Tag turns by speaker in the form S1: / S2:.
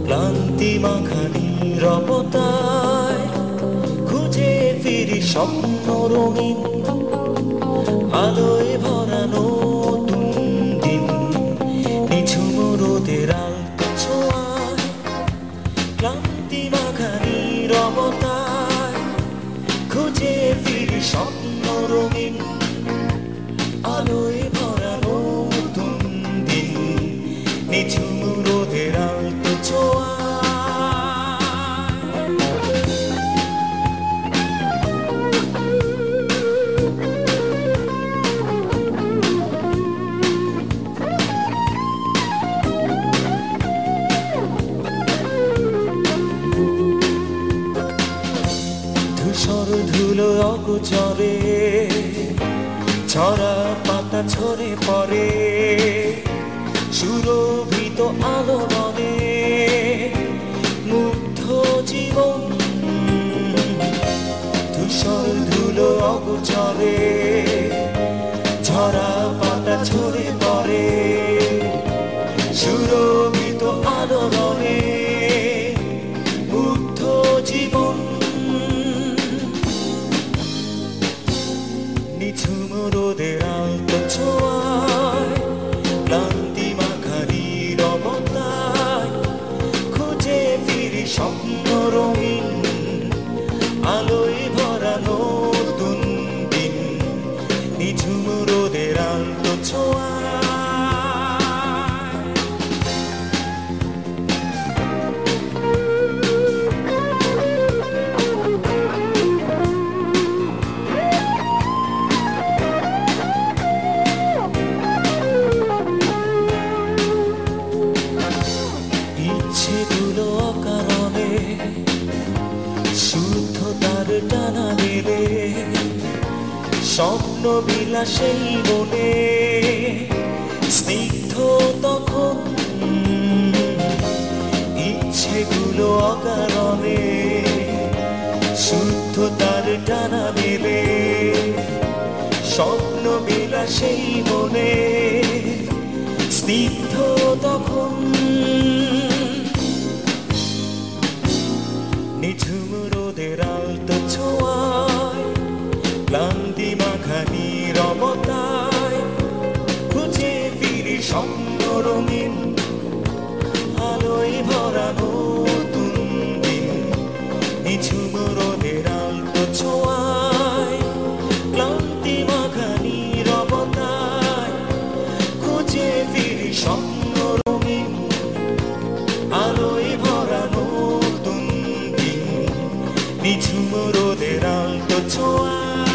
S1: ক্লান্তি মাখা নীরবতায় খুঁজে ফিরি স্বপ্ন রঙিন আলোয় ভরা নতুন দিন। নিঝুম রোদের আলতো ছোঁয়ায় ক্লান্তি মাখা নীরবতায় খুঁজে ফিরি স্বপ্ন রঙিন আলোয় ভরা নতুন দিন। নিঝুম রোদের আলতো ছোঁয়ায় ধূসর ধুলো অগোচরে ঝরা পাতা ঝরে পড়ে সুরভিত আলোড়নে মুগ্ধ জীবন। ধূসর ধুলো অগোচরে ঝরা পাতা ঝরে পড়ে সুরভিত আলোড়নে মুগ্ধ জীবন। নিঝুম রোদের আলতো ছোঁয়ায় ক্লান্তি মাখা নীরবতায় খুঁজে ফিরি স্বপ্ন রঙিন আলোয় ভরা নতুন দিন। নিঝুম রোদের আলতো ছোঁয়ায় ইচ্ছেগুলো অকারণে শুদ্ধতার টানা মেলে স্বপ্ন বিলাসেই মনে স্নিগ্ধ তখন। ইচ্ছেগুলো অকারণে শুদ্ধতার টানা মেলে স্বপ্ন বিলাসেই মনে স্নিগ্ধ তখন। নিঝুম রোদের আলতো ছোঁয়ায় ক্লান্তি মাখা নীরবতায় খুঁজে ফিরি স্বপ্ন রঙিন আলোয় ভরা নতুন দিন। নিঝুম রোদের আলতো ছোঁয়ায় ক্লান্তি মাখা নীরবতায় খুঁজে ফিরি স্বপ্ন রঙিন আলোয় ভরা নতুন দিন। নিঝুম রোদের আলতো ছোঁয়ায়।